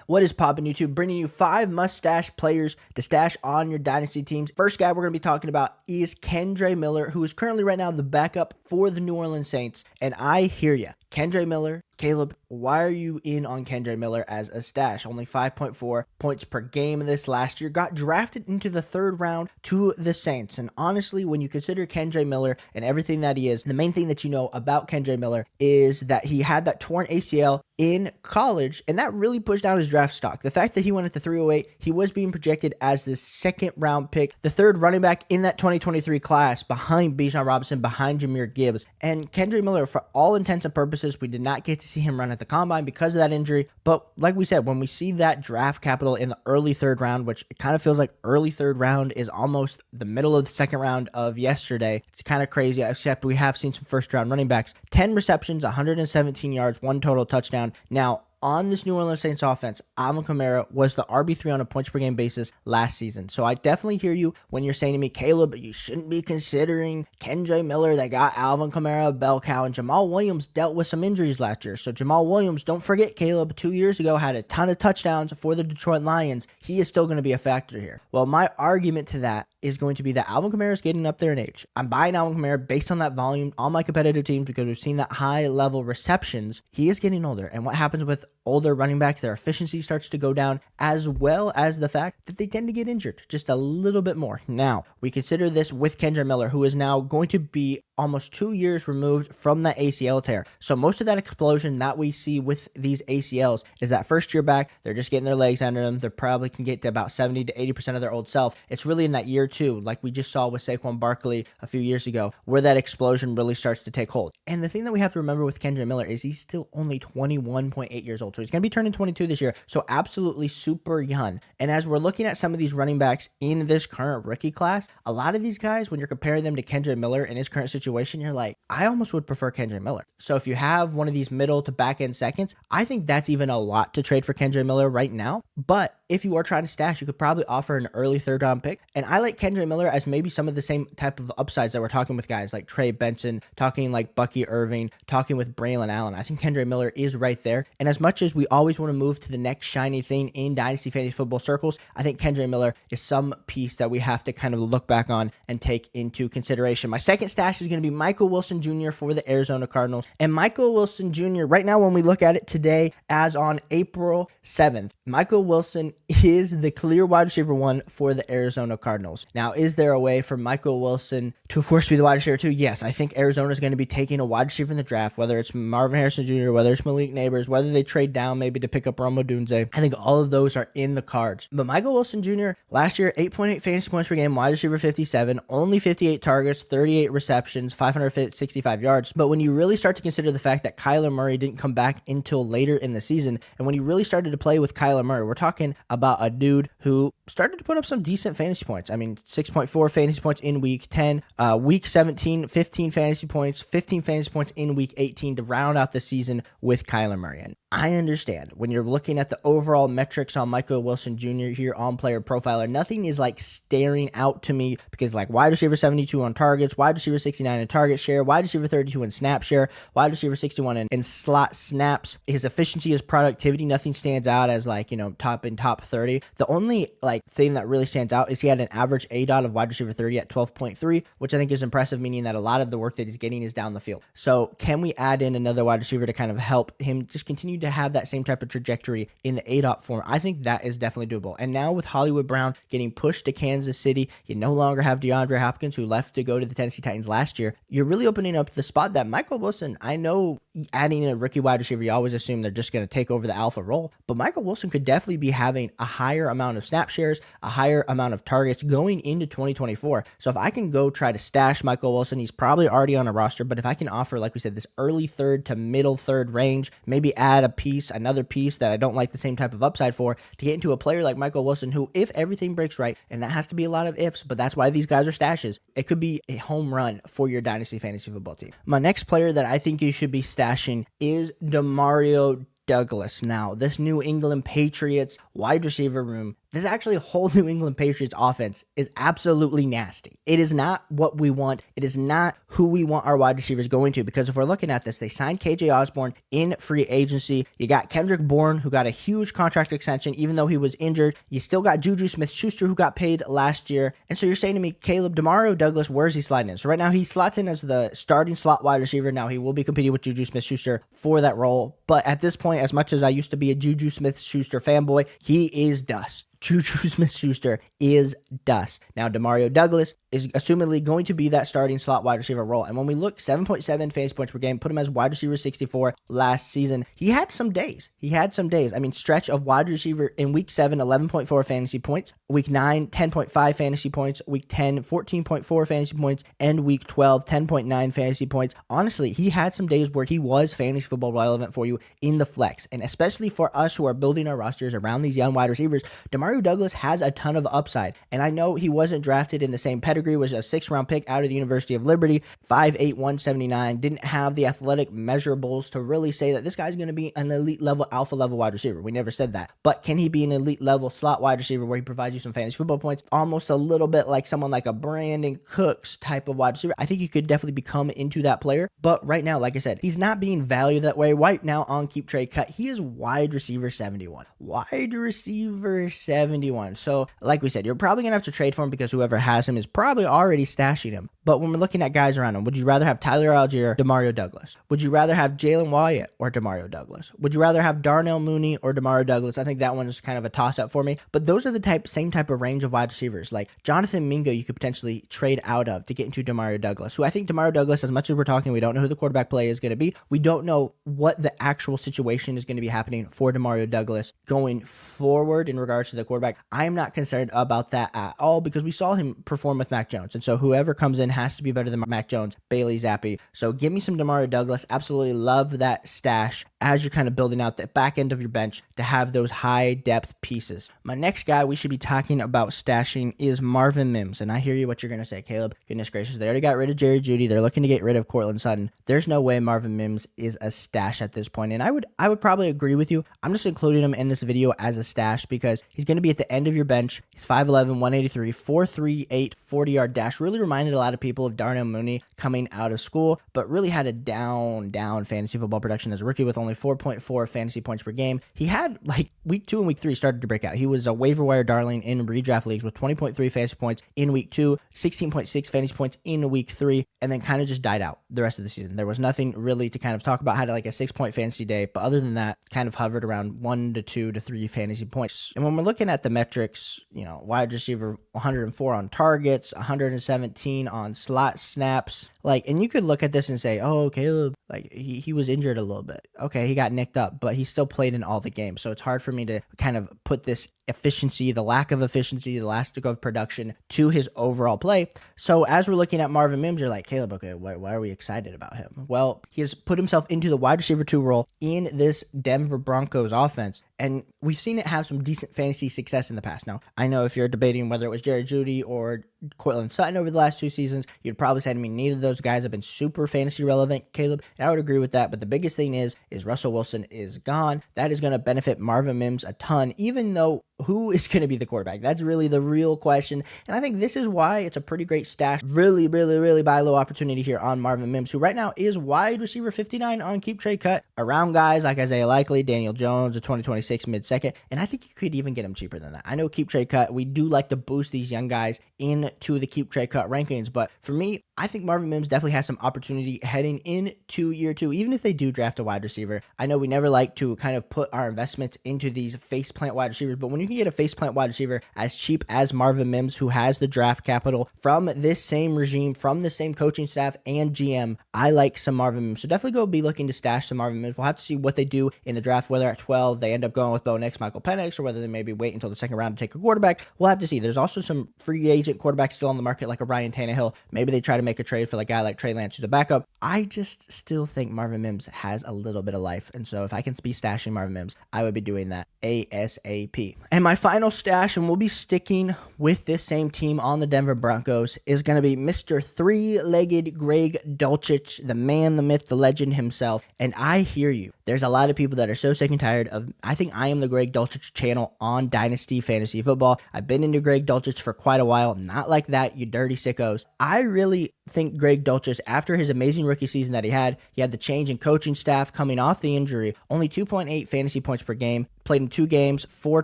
What is poppin' YouTube? Bringing you 5 must-stash players to stash on your Dynasty teams. First guy we're going to be talking about is Kendre Miller, who is currently right now the backup for the New Orleans Saints. And I hear ya. Kendre Miller, Caleb, why are you in on Kendre Miller as a stash? Only 5.4 points per game this last year. Got drafted into the 3rd round to the Saints. And honestly, when you consider Kendre Miller and everything that he is, the main thing that you know about Kendre Miller is that he had that torn ACL in college, and that really pushed down his draft stock. The fact that he went at the 308, he was being projected as the 2nd round pick, the 3rd running back in that 2023 class behind Bijan Robinson, behind Jahmyr Gibbs. And Kendre Miller, for all intents and purposes, we did not get to see him run at the combine because of that injury. But like we said, when we see that draft capital in the early 3rd round, which it kind of feels like early 3rd round is almost the middle of the 2nd round of yesterday. It's kind of crazy, except we have seen some 1st round running backs. 10 receptions, 117 yards, 1 total touchdown. Now, on this New Orleans Saints offense, Alvin Kamara was the RB3 on a points per game basis last season. So I definitely hear you when you're saying to me, Caleb, you shouldn't be considering Kendre Miller. They got Alvin Kamara, bell cow, and Jamal Williams dealt with some injuries last year. So Jamal Williams, don't forget, Caleb, 2 years ago had a ton of touchdowns for the Detroit Lions. He is still going to be a factor here. Well, my argument to that is going to be that Alvin Kamara is getting up there in age. I'm buying Alvin Kamara based on that volume on my competitive teams because we've seen that high level receptions. He is getting older. And what happens with older running backs, their efficiency starts to go down, as well as the fact that they tend to get injured just a little bit more. Now, we consider this with Kendre Miller, who is now going to be almost 2 years removed from that ACL tear. So most of that explosion that we see with these ACLs is that first year back, they're just getting their legs under them. They probably can get to about 70 to 80% of their old self. It's really in that year 2, like we just saw with Saquon Barkley a few years ago, where that explosion really starts to take hold. And the thing that we have to remember with Kendre Miller is he's still only 21.8 years old. So he's going to be turning 22 this year. So absolutely super young. And as we're looking at some of these running backs in this current rookie class, a lot of these guys, when you're comparing them to Kendre Miller in his current situation, you're like, I almost would prefer Kendre Miller. So if you have one of these middle to back end seconds, I think that's even a lot to trade for Kendre Miller right now. But if you are trying to stash, you could probably offer an early 3rd round pick. And I like Kendre Miller as maybe some of the same type of upsides that we're talking with guys like Trey Benson, talking like Bucky Irving, talking with Braylon Allen. I think Kendre Miller is right there. And as much as we always want to move to the next shiny thing in Dynasty Fantasy Football circles, I think Kendre Miller is some piece that we have to kind of look back on and take into consideration. My second stash is going to be Michael Wilson Jr. for the Arizona Cardinals. And Michael Wilson Jr., right now when we look at it today, as on April 7th, Michael Wilson is the clear wide receiver 1 for the Arizona Cardinals. Now, is there a way for Michael Wilson to, of course, be the wide receiver 2? Yes, I think Arizona is going to be taking a wide receiver in the draft, whether it's Marvin Harrison Jr., whether it's Malik Neighbors, whether they trade down maybe to pick up Rome Odunze. I think all of those are in the cards. But Michael Wilson Jr., last year, 8.8 fantasy points per game, wide receiver 57, only 58 targets, 38 receptions, 565 yards. But when you really start to consider the fact that Kyler Murray didn't come back until later in the season, and when you really started to play with Kyler Murray, we're talking about a dude who started to put up some decent fantasy points. I mean, 6.4 fantasy points in week 10, week 17, 15 fantasy points, 15 fantasy points in week 18 to round out the season with Kyler Murray. And I understand when you're looking at the overall metrics on Michael Wilson Jr. here on Player Profiler, nothing is like staring out to me because like wide receiver 72 on targets, wide receiver 69 in target share, wide receiver 32 in snap share, wide receiver 61 in slot snaps. His efficiency, his productivity, nothing stands out as like, top 30. The only like thing that really stands out is he had an average ADOT of wide receiver 30 at 12.3, which I think is impressive, meaning that a lot of the work that he's getting is down the field. So can we add in another wide receiver to kind of help him just continue to have that same type of trajectory in the ADOT form? I think that is definitely doable. And now with Hollywood Brown getting pushed to Kansas City, you no longer have DeAndre Hopkins, who left to go to the Tennessee Titans last year. You're really opening up the spot that Michael Wilson, I know adding in a rookie wide receiver, you always assume they're just going to take over the alpha role, but Michael Wilson could definitely be having a higher amount of snap shares, a higher amount of targets going into 2024. So if I can go try to stash Michael Wilson, he's probably already on a roster, but if I can offer, like we said, this early 3rd to middle 3rd range, maybe add another piece that I don't like the same type of upside for to get into a player like Michael Wilson, who, if everything breaks right, and that has to be a lot of ifs, but that's why these guys are stashes, it could be a home run for your Dynasty Fantasy Football team. My next player that I think you should be stashing is Demario Douglas. Now, this New England Patriots wide receiver room this actually whole New England Patriots offense is absolutely nasty. It is not what we want. It is not who we want our wide receivers going to, because if we're looking at this, they signed KJ Osborne in free agency. You got Kendrick Bourne, who got a huge contract extension, even though he was injured. You still got Juju Smith-Schuster, who got paid last year. And so you're saying to me, Caleb, Demario Douglas, where's he sliding in? So right now he slots in as the starting slot wide receiver. Now he will be competing with Juju Smith-Schuster for that role. But at this point, as much as I used to be a Juju Smith-Schuster fanboy, he is dust. Juju Smith-Schuster is dust. Now, Demario Douglas is assumedly going to be that starting slot wide receiver role. And when we look, 7.7 fantasy points per game, put him as wide receiver 64 last season. He had some days. I mean, stretch of wide receiver in week 7, 11.4 fantasy points. Week 9, 10.5 fantasy points. Week 10, 14.4 fantasy points. And week 12, 10.9 fantasy points. Honestly, he had some days where he was fantasy football relevant for you in the flex. And especially for us who are building our rosters around these young wide receivers, Demario Douglas has a ton of upside. And I know he wasn't drafted in the same pedigree, was a 6th round pick out of the University of Liberty, 5'8", 179, didn't have the athletic measurables to really say that this guy's going to be an elite level, alpha level wide receiver. We never said that. But can he be an elite level slot wide receiver where he provides you some fantasy football points? Almost a little bit like someone like a Brandon Cooks type of wide receiver. I think he could definitely become into that player. But right now, like I said, he's not being valued that way. Right now on Keep Trade Cut, he is wide receiver 71. Wide receiver 71. So like we said, you're probably going to have to trade for him because whoever has him is probably already stashing him. But when we're looking at guys around him, would you rather have Tyler Algier, Demario Douglas? Would you rather have Jalen Wyatt or Demario Douglas? Would you rather have Darnell Mooney or Demario Douglas? I think that one is kind of a toss-up for me. But those are the same type of range of wide receivers. Like Jonathan Mingo, you could potentially trade out of to get into Demario Douglas, who I think Demario Douglas, as much as we're talking, we don't know who the quarterback play is going to be. We don't know what the actual situation is going to be happening for Demario Douglas going forward in regards to the quarterback. I am not concerned about that at all because we saw him perform with Mac Jones. And so whoever comes in has to be better than Mac Jones, Bailey Zappi. So give me some Demario Douglas. Absolutely love that stash as you're kind of building out the back end of your bench to have those high depth pieces. My next guy we should be talking about stashing is Marvin Mims. And I hear you what you're going to say, Caleb. Goodness gracious, they already got rid of Jerry Jeudy. They're looking to get rid of Cortland Sutton. There's no way Marvin Mims is a stash at this point. And I would probably agree with you. I'm just including him in this video as a stash because he's going to be at the end of your bench. He's 5'11", 183, 4.38, 40-yard dash. Really reminded a lot of people of Darnell Mooney coming out of school, but really had a down fantasy football production as a rookie with only 4.4 fantasy points per game. He had, like, week 2 and week 3 started to break out. He was a waiver wire darling in redraft leagues with 20.3 fantasy points in week 2, 16.6 fantasy points in week 3, and then kind of just died out the rest of the season. There was nothing really to kind of talk about. Had like a 6-point fantasy day, but other than that, kind of hovered around 1 to 2 to 3 fantasy points. And when we're looking at the metrics, wide receiver 104 on targets, 117 on slot snaps, and you could look at this and say, oh, Caleb, he was injured a little bit. Okay, he got nicked up, but he still played in all the games. So it's hard for me to kind of put this efficiency, the lack of efficiency, the lack of production to his overall play. So as we're looking at Marvin Mims, you're like, Caleb, okay, why are we excited about him? Well, he has put himself into the wide receiver 2 role in this Denver Broncos offense. And we've seen it have some decent fantasy success in the past. Now, I know if you're debating whether it was Jerry Jeudy or Cortland Sutton over the last 2 seasons, you'd probably say to me, neither of those guys have been super fantasy relevant, Caleb. And I would agree with that. But the biggest thing is Russell Wilson is gone. That is going to benefit Marvin Mims a ton, even though who is going to be the quarterback? That's really the real question. And I think this is why it's a pretty great stash. Really buy low opportunity here on Marvin Mims, who right now is wide receiver 59 on Keep Trade Cut, around guys like Isaiah Likely, Daniel Jones, a 2026 mid-second. And I think you could even get him cheaper than that. I know Keep Trade Cut, we do like to boost these young guys into the Keep Trade Cut rankings. But for me, I think Marvin Mims definitely has some opportunity heading into year 2, even if they do draft a wide receiver. I know we never like to kind of put our investments into these faceplant wide receivers, but when you can get a faceplant wide receiver as cheap as Marvin Mims, who has the draft capital from this same regime, from the same coaching staff and GM, I like some Marvin Mims. So definitely go be looking to stash some Marvin Mims. We'll have to see what they do in the draft, whether at 12 they end up going with Bo Nix, Michael Penix, or whether they maybe wait until the second round to take a quarterback. We'll have to see. There's also some free agent quarterbacks still on the market, like a Ryan Tannehill. Maybe they try to make a trade for a guy like Trey Lance, who's a backup. I just still think Marvin Mims has a little bit of life. And so if I can be stashing Marvin Mims, I would be doing that ASAP. And my final stash, and we'll be sticking with this same team on the Denver Broncos, is going to be Mr. Three-Legged Greg Dulcich, the man, the myth, the legend himself. And I hear you. There's a lot of people that are so sick and tired of, I think I am the Greg Dulcich channel on Dynasty Fantasy Football. I've been into Greg Dulcich for quite a while. Not like that, you dirty sickos. I really think Greg Dulcich, after his amazing rookie season that he had the change in coaching staff coming off the injury, only 2.8 fantasy points per game, played in 2 games, 4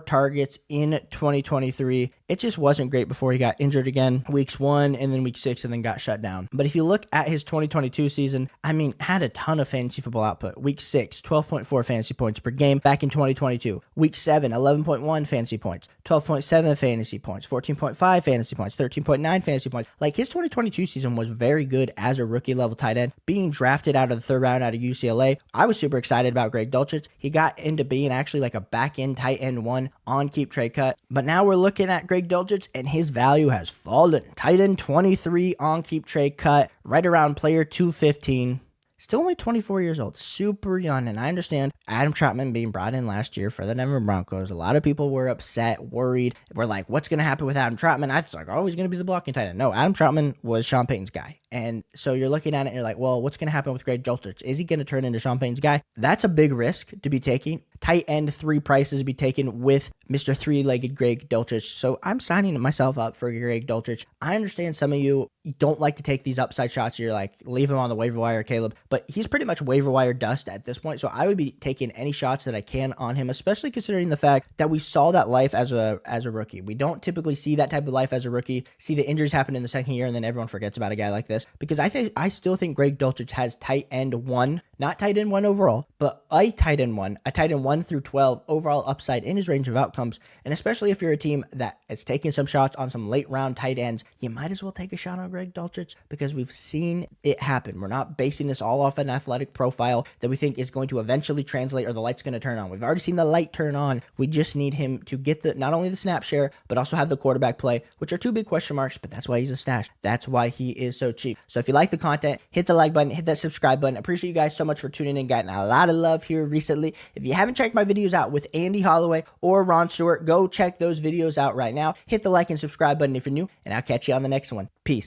targets in 2023. It just wasn't great before he got injured again, weeks 1 and then week 6, and then got shut down. But if you look at his 2022 season, I mean, had a ton of fantasy football output. Week 6, 12.4 fantasy points per game back in 2022. Week 7, 11.1 fantasy points, 12.7 fantasy points, 14.5 fantasy points, 13.9 fantasy points. Like, his 2022 season was very good as a rookie level tight end, being drafted out of the 3rd round out of UCLA. I was super excited about Greg Dulcich. He got into being actually like a back end tight end 1 on keep trade cut. But now we're looking at Greg Dulcich and his value has fallen. Tight end 23 on keep trade cut, right around player 215. Still only 24 years old, super young, and I understand Adam Trautman being brought in last year for the Denver Broncos. A lot of people were upset, worried. We're like, what's going to happen with Adam Trautman? I was like, oh, he's going to be the blocking tight end. No, Adam Trautman was Sean Payton's guy. And so you're looking at it and you're like, well, what's going to happen with Greg Dulcich? Is he going to turn into Sean Payton's guy? That's a big risk to be taking. Tight end 3 prices to be taken with Mr. 3-legged Greg Dulcich. So I'm signing myself up for Greg Dulcich. I understand some of you don't like to take these upside shots. You're like, leave him on the waiver wire, Caleb. But he's pretty much waiver wire dust at this point. So I would be taking any shots that I can on him, especially considering the fact that we saw that life as a rookie. We don't typically see that type of life as a rookie. See the injuries happen in the second year, and then everyone forgets about a guy like this. Because I still think Greg Dulcich has tight end 1, not tight end 1 overall, but a tight end 1 through 12 overall upside in his range of outcomes. And especially if you're a team that is taking some shots on some late round tight ends, you might as well take a shot on Greg Dulcich because we've seen it happen. We're not basing this all off an athletic profile that we think is going to eventually translate or the light's going to turn on. We've already seen the light turn on. We just need him to get not only the snap share, but also have the quarterback play, which are 2 big question marks, but that's why he's a stash. That's why he is so cheap. So if you like the content, hit the like button, hit that subscribe button. I appreciate you guys so much for tuning in, getting a lot of love here recently. If you haven't checked my videos out with Andy Holloway or Ron Stewart, go check those videos out right now. Hit the like and subscribe button if you're new, and I'll catch you on the next one. Peace.